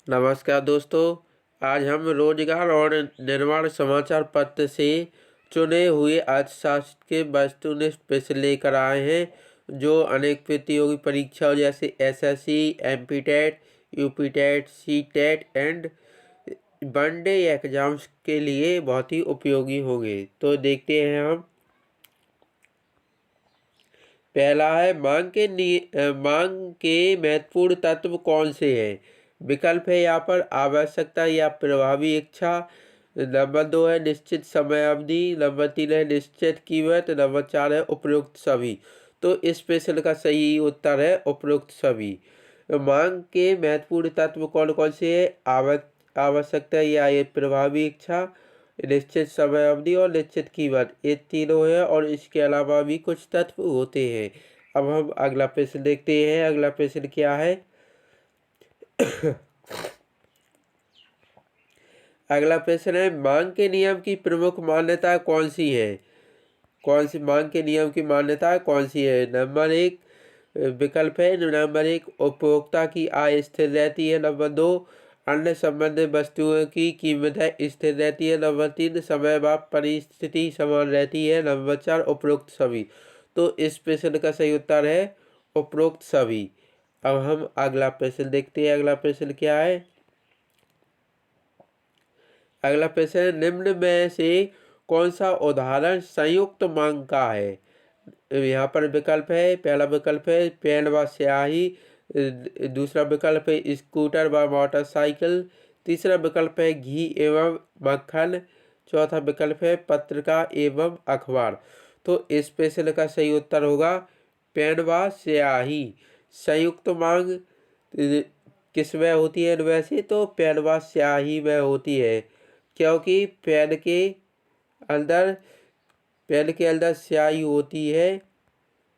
नमस्कार दोस्तों। आज हम रोजगार और निर्माण समाचार पत्र से चुने हुए अर्थशास्त्र के वस्तुनिष्ठ प्रश्न लेकर आए हैं जो अनेक प्रतियोगी परीक्षाओं जैसे SSC, MPTET, UPTET, CTET and one day exams के लिए बहुत ही उपयोगी होंगे। तो देखते हैं हम। पहला है मांग के महत्वपूर्ण तत्व कौन से हैं। विकल्प है यहाँ पर आवश्यकता या प्रभावी इच्छा। नंबर 2 है निश्चित समय अवधि। नंबर 3 है निश्चित कीमत। नंबर 4 है उपरोक्त सभी। तो इस प्रश्न का सही उत्तर है उपरोक्त सभी। मांग के महत्वपूर्ण तत्व कौन कौन से है। आवश्यकता या ये प्रभावी इच्छा, निश्चित समय अवधि और निश्चित कीमत, ये तीनों है और इसके अलावा भी कुछ तत्व होते हैं। अब हम अगला प्रश्न देखते हैं। अगला प्रश्न क्या है। अगला प्रश्न है मांग के नियम की प्रमुख मान्यता कौन सी है। कौन सी मांग के नियम की मान्यता कौन सी है। नंबर 1 विकल्प है। नंबर 1 उपभोक्ता की आय स्थिर रहती है। नंबर 2 अन्य संबंधित वस्तुओं की कीमतें स्थिर रहती है। नंबर 3 समय व परिस्थिति समान रहती है। नंबर 4 उपरोक्त सभी। तो इस प्रश्न का सही उत्तर है उपरोक्त सभी। अब हम अगला प्रश्न देखते हैं। अगला प्रश्न क्या है। अगला प्रश्न है निम्न में से कौन सा उदाहरण संयुक्त मांग का है। यहाँ पर विकल्प है। पहला विकल्प है पेन व स्याही। दूसरा विकल्प है स्कूटर व मोटरसाइकिल। तीसरा विकल्प है घी एवं मक्खन। चौथा विकल्प है पत्रिका एवं अखबार। तो इस प्रश्न का सही उत्तर होगा पेन व स्याही। संयुक्त मांग किस में होती है इनमें से। तो पेन व स्याही में होती है, क्योंकि अंदर पेन के अंदर स्याही होती है।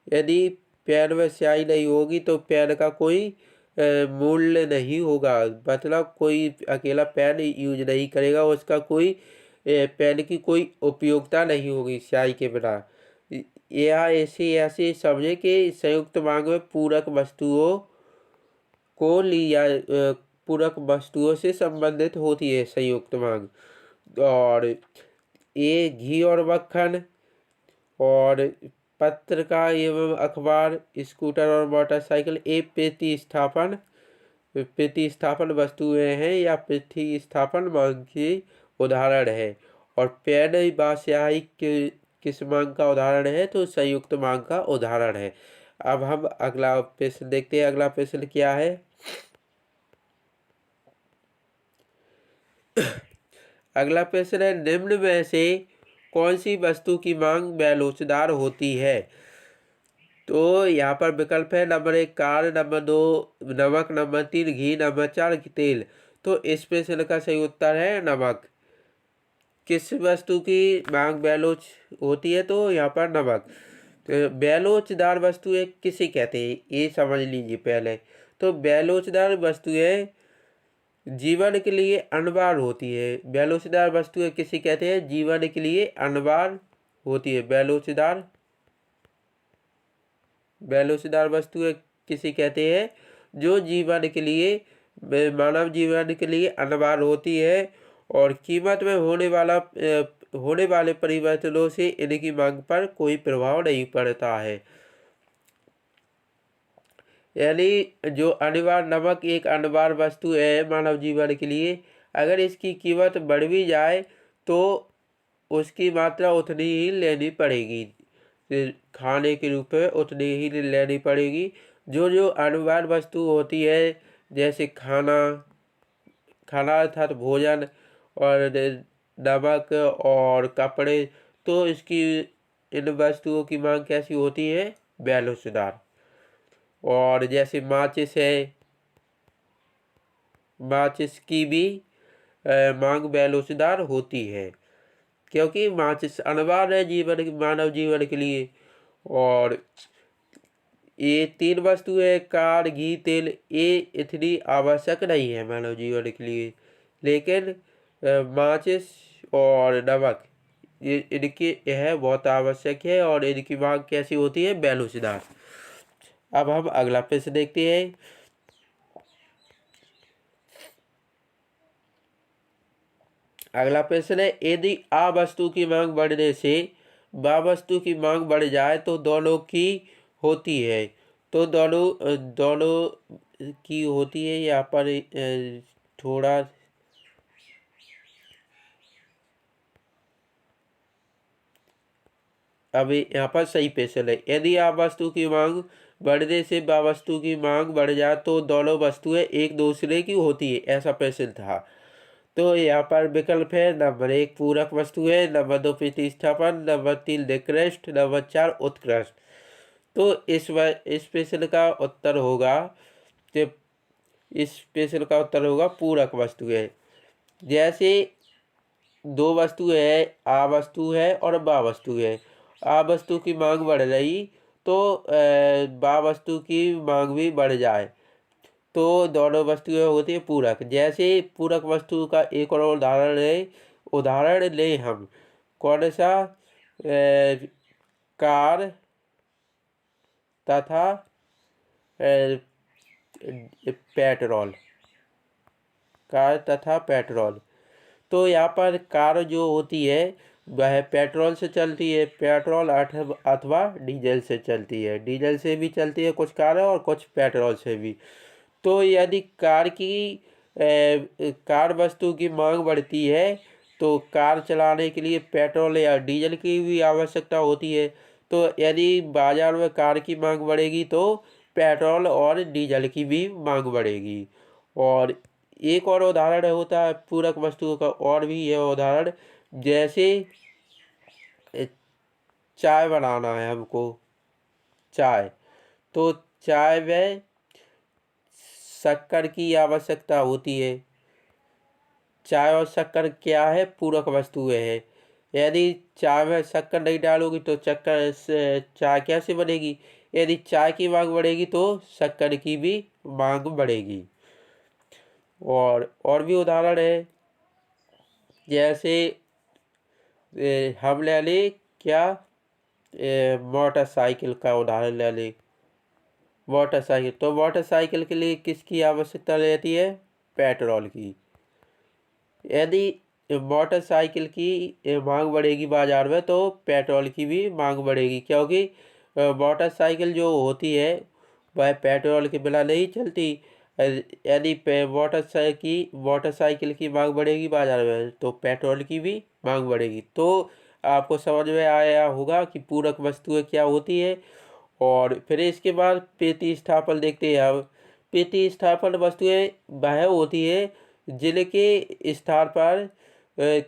यदि पेन में स्याही नहीं होगी तो पेन का कोई मूल्य नहीं होगा। मतलब कोई अकेला पेन यूज नहीं करेगा, उसका कोई पेन की कोई उपयोगिता नहीं होगी स्याही के बिना। यह ऐसे समझे कि संयुक्त मांग में पूरक वस्तुओं से संबंधित होती है संयुक्त मांग। और ये घी और मक्खन और पत्रिका एवं अखबार, स्कूटर और मोटरसाइकिल ये प्रतिस्थापन वस्तुएं हैं या प्रतिस्थापन मांग की उदाहरण है। और पेन व स्याही किस मांग का उदाहरण है। तो संयुक्त मांग का उदाहरण है। अब हम अगला प्रश्न देखते हैं। अगला प्रश्न क्या है। अगला प्रश्न है निम्न में से कौन सी वस्तु की मांग बेलोचदार होती है। तो यहाँ पर विकल्प है। Number 1 car. नंबर 2 नमक। नंबर 3 घी। नंबर 4 तेल। तो इस प्रश्न का सही उत्तर है नमक। किस वस्तु की मांग बेलोच होती है। तो यहाँ पर नमक। तो बेलोचदार वस्तुएं किसे कहते हैं ये समझ लीजिए पहले। तो बेलोचदार वस्तुएं जीवन के लिए अनिवार्य होती है। बेलोचदार वस्तुएं किसे कहते हैं। जीवन के लिए अनिवार्य होती है। बेलोचदार वस्तुएं किसे कहते हैं जो जीवन के लिए मानव जीवन के लिए अनिवार्य होती है और कीमत में होने वाले परिवर्तनों से इनकी मांग पर कोई प्रभाव नहीं पड़ता है। यानी जो अनिवार्य नमक एक अनिवार्य वस्तु है मानव जीवन के लिए। अगर इसकी कीमत बढ़ भी जाए तो उसकी मात्रा उतनी ही लेनी पड़ेगी। खाने के रूप में उतनी ही लेनी पड़ेगी। जो जो अनिवार्य वस्तु होती है जैसे खाना अर्थात भोजन और नमक और कपड़े, तो इसकी इन वस्तुओं की मांग कैसी होती है बेलोचदार। और जैसे माचिस की भी मांग बेलोचदार होती है, क्योंकि माचिस अनिवार्य है मानव जीवन के लिए। और ये 3 वस्तुएं कार घी तेल ये इतनी आवश्यक नहीं है मानव जीवन के लिए। लेकिन माचिस और नमक ये इनकी यह बहुत आवश्यक है और इनकी मांग कैसी होती है बेलोचदार। अब हम अगला प्रश्न देखते हैं। अगला प्रश्न है, यदि आ वस्तु की मांग बढ़ने से बा वस्तु की मांग बढ़ जाए तो दोनों की होती है। तो दोनों की होती है। यहाँ पर थोड़ा अब यहाँ पर सही प्रश्न है, यदि आ वस्तु की मांग बढ़ने से बा वस्तु की मांग बढ़ जाए तो दोनों वस्तुएं एक दूसरे की होती है, ऐसा प्रश्न था। तो यहाँ पर विकल्प है, नंबर 1 पूरक वस्तु है, नंबर 2 प्रतिस्थापन, नंबर 3 निकृष्ट, नंबर 4 उत्कृष्ट। तो इस प्रश्न का उत्तर होगा, कि इस प्रश्न का उत्तर होगा पूरक वस्तु है। जैसे दो वस्तु है, आ वस्तु है और बा वस्तु है। आ वस्तु की मांग बढ़ रही तो बा वस्तु की मांग भी बढ़ जाए तो दोनों वस्तुएं होती है पूरक। जैसे पूरक वस्तु का एक और उदाहरण ले हम, कौन सा? कार तथा पेट्रोल। कार तथा पेट्रोल। तो यहाँ पर कार जो होती है वह पेट्रोल से चलती है, पेट्रोल अथवा डीजल से चलती है। डीजल से भी चलती है कुछ कारें और कुछ पेट्रोल से भी। तो यदि कार वस्तु की मांग बढ़ती है तो कार चलाने के लिए पेट्रोल या डीजल की भी आवश्यकता होती है। तो यदि बाजार में कार की मांग बढ़ेगी तो पेट्रोल और डीजल की भी मांग बढ़ेगी। और एक और उदाहरण होता है पूरक वस्तुओं का, और भी यह उदाहरण, जैसे चाय बनाना है हमको, चाय, तो चाय में शक्कर की आवश्यकता होती है। चाय और शक्कर क्या है? पूरक वस्तुएं है। यदि चाय में शक्कर नहीं डालोगी तो शक्कर से चाय कैसे बनेगी? यदि चाय की मांग बढ़ेगी तो शक्कर की भी मांग बढ़ेगी। और भी उदाहरण है, जैसे हम ले लें क्या, मोटरसाइकिल का उदाहरण ले लें। मोटरसाइकिल, तो मोटरसाइकिल के लिए किसकी आवश्यकता रहती है? पेट्रोल की। यदि मोटरसाइकिल की मांग बढ़ेगी बाजार में तो पेट्रोल की भी मांग बढ़ेगी, क्योंकि मोटरसाइकिल जो होती है वह पेट्रोल के बिना नहीं चलती। यदि मोटरसाइकिल की मांग बढ़ेगी बाजार में तो पेट्रोल की भी मांग बढ़ेगी। तो आपको समझ में आया होगा कि पूरक वस्तुएं क्या होती है। और फिर इसके बाद प्रतिस्थापन देखते हैं। अब प्रतिस्थापन वस्तुएं वह होती है जिनके स्थान पर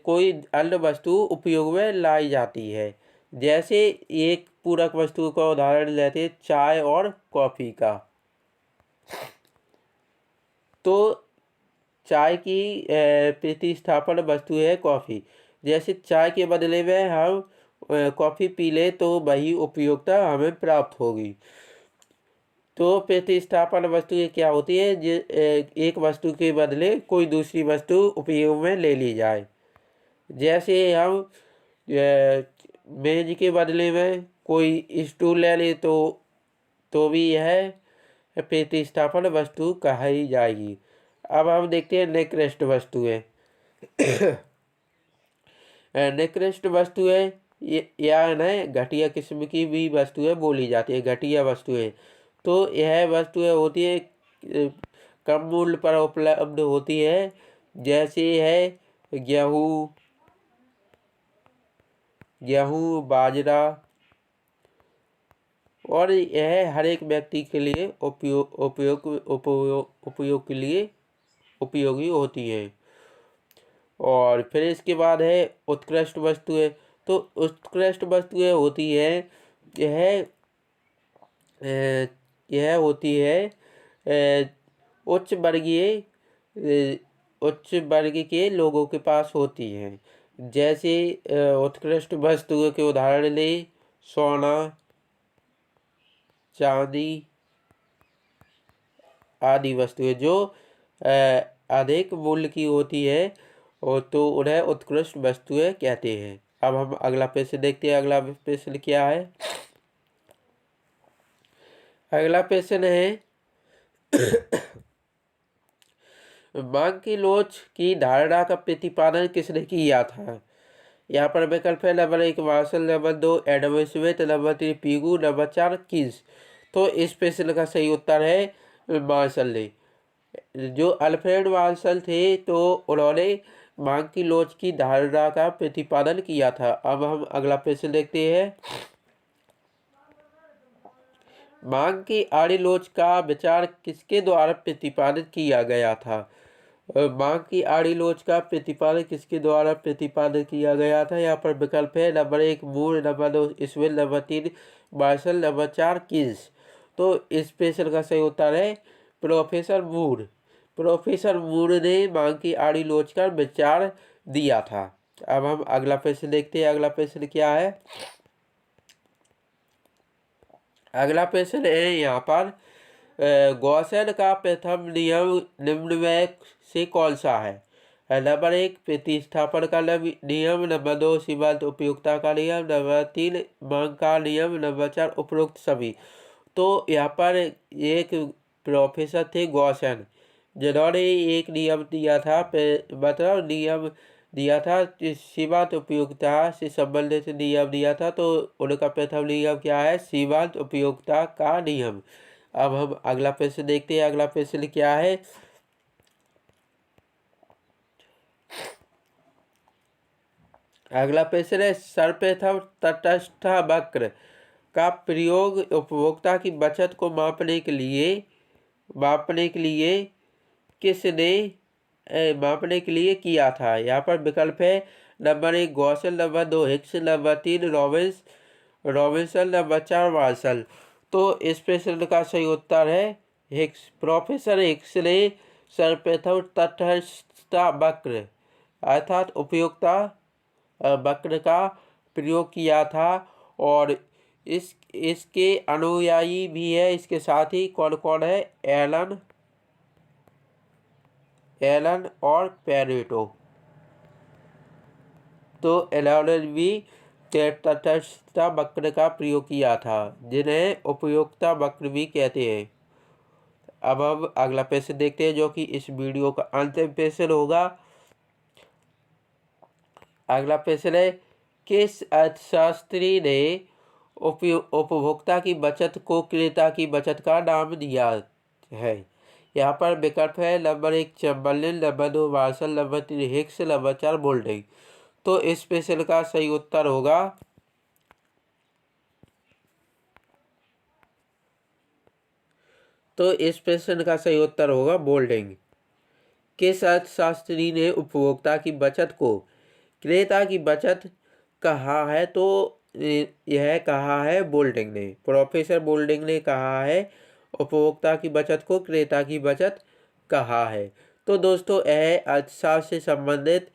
कोई अन्य वस्तु उपयोग में लाई जाती है। जैसे एक पूरक वस्तु का उदाहरण लेते हैं, चाय और कॉफ़ी का। तो चाय की प्रतिस्थापन वस्तु है कॉफ़ी। जैसे चाय के बदले में हम कॉफ़ी पी ले तो वही उपयोगिता हमें प्राप्त होगी। तो प्रतिस्थापन वस्तु ये क्या होती है? एक वस्तु के बदले कोई दूसरी वस्तु उपयोग में ले ली जाए। जैसे हम मेज के बदले में कोई स्टूल ले ले तो भी यह प्रतिस्थापन वस्तु कही जाएगी। अब हम देखते हैं निकृष्ट वस्तुएं। निकृष्ट वस्तुएं या न घटिया किस्म की भी वस्तुएं बोली जाती है, घटिया वस्तुएं। तो यह वस्तुएं होती है कम मूल्य पर उपलब्ध होती है। जैसे है गेहूँ, बाजरा, और यह हर एक व्यक्ति के लिए उपयोग के लिए उपयोगी होती है। और फिर इसके बाद है उत्कृष्ट वस्तुएं। तो उत्कृष्ट वस्तुएं होती है, यह यह होती है उच्च वर्ग के लोगों के पास होती हैं। जैसे उत्कृष्ट वस्तुओं के उदाहरण ले, सोना, चांदी आदि वस्तुएं जो अधिक मूल्य की होती है और तो उन्हें उत्कृष्ट वस्तुएं कहते हैं। अब हम अगला प्रश्न देखते हैं। अगला प्रश्न क्या है? अगला प्रश्न है मांग की लोच की धारणा का प्रतिपादन किसने किया था? यहाँ पर विकल्प है number 1 Marshall, number 2 Adam Smith, number 3 Pigou, number 4 keys. तो इस प्रश्न का सही उत्तर है मार्शल ने। जो अल्फ्रेड मार्शल थे तो उन्होंने मांग की लोच की धारणा का प्रतिपादन किया था। अब हम अगला प्रश्न देखते हैं। मांग की आड़ी लोच का विचार किसके द्वारा प्रतिपादित किया गया था? मांग की आड़ी लोच का प्रतिपादन किसके द्वारा प्रतिपादित किया गया था? यहाँ पर विकल्प है number 1 Moore, number 2 Smith, number 3 Marshall, number 4 keys. तो इस प्रश्न का सही उत्तर है प्रोफेसर मूर। प्रोफेसर मूर ने मांग की आड़ी लोच का विचार दिया था। अब हम अगला प्रश्न देखते हैं। अगला प्रश्न क्या है? अगला प्रश्न है यहाँ पर गॉसेन का प्रथम नियम निम्न में से कौन सा है? नंबर 1 प्रतिस्थापन का नियम, नंबर 2 सीमांत उपयुक्तता का नियम, नंबर 3 मांग का नियम, नंबर 4 उपरोक्त सभी। तो यहाँ पर एक प्रोफेसर थे गॉसेन, जिन्होंने एक नियम दिया था, मतलब नियम दिया था सीमांत उपयोगिता से संबंधित नियम दिया था। तो उनका प्रथम नियम क्या है? सीमांत उपयोगिता का नियम। अब हम अगला प्रश्न देखते हैं। अगला प्रश्न क्या है? अगला प्रश्न है सर्वप्रथम तटस्थ वक्र का प्रयोग उपभोक्ता की बचत को मापने के लिए किया था? यहाँ पर विकल्प है number 1 Gossen, number 2 Hicks, number 3 Robinson, number 4 Marshall. तो इस प्रश्न का सही उत्तर है हिक्स। प्रोफेसर हिक्स ने सर्वप्रथम तटस्थ वक्र अर्थात उपयोगिता वक्र का प्रयोग किया था। और इसके अनुयायी भी है। इसके साथ ही कौन कौन है? एलन और पेरेटो। तो इन्होंने भी तटस्थ वक्र का प्रयोग किया था, जिन्हें उपयोगिता वक्र भी कहते हैं। अब हम अगला प्रश्न देखते हैं, जो कि इस वीडियो का अंतिम प्रश्न होगा। अगला प्रश्न है किस अर्थशास्त्री ने उपभोक्ता की बचत को क्रेता की बचत का नाम दिया है? यहाँ पर विकल्प है number 1 Chamberlain, number 2 Marshall, number 3 Hicks, number 4 Boulding. तो इस प्रश्न का सही उत्तर होगा बोल्डिंग। किस अर्थशास्त्री ने उपभोक्ता की बचत को क्रेता की बचत कहा है? तो यह कहा है बोल्डिंग ने। प्रोफेसर बोल्डिंग ने कहा है उपभोक्ता की बचत को क्रेता की बचत कहा है। तो दोस्तों यह अर्थशास्त्र से संबंधित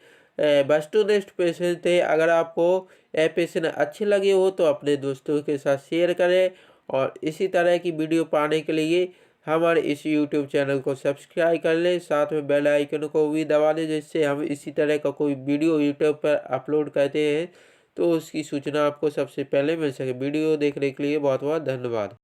वस्तुनिष्ठ प्रश्न थे। अगर आपको यह प्रश्न अच्छे लगे हो तो अपने दोस्तों के साथ शेयर करें, और इसी तरह की वीडियो पाने के लिए हमारे इस YouTube चैनल को सब्सक्राइब कर लें, साथ में बेल आइकन को भी दबा दें, जिससे हम इसी तरह का कोई वीडियो YouTube पर अपलोड करते हैं तो उसकी सूचना आपको सबसे पहले मिल सके। वीडियो देखने के लिए बहुत बहुत धन्यवाद।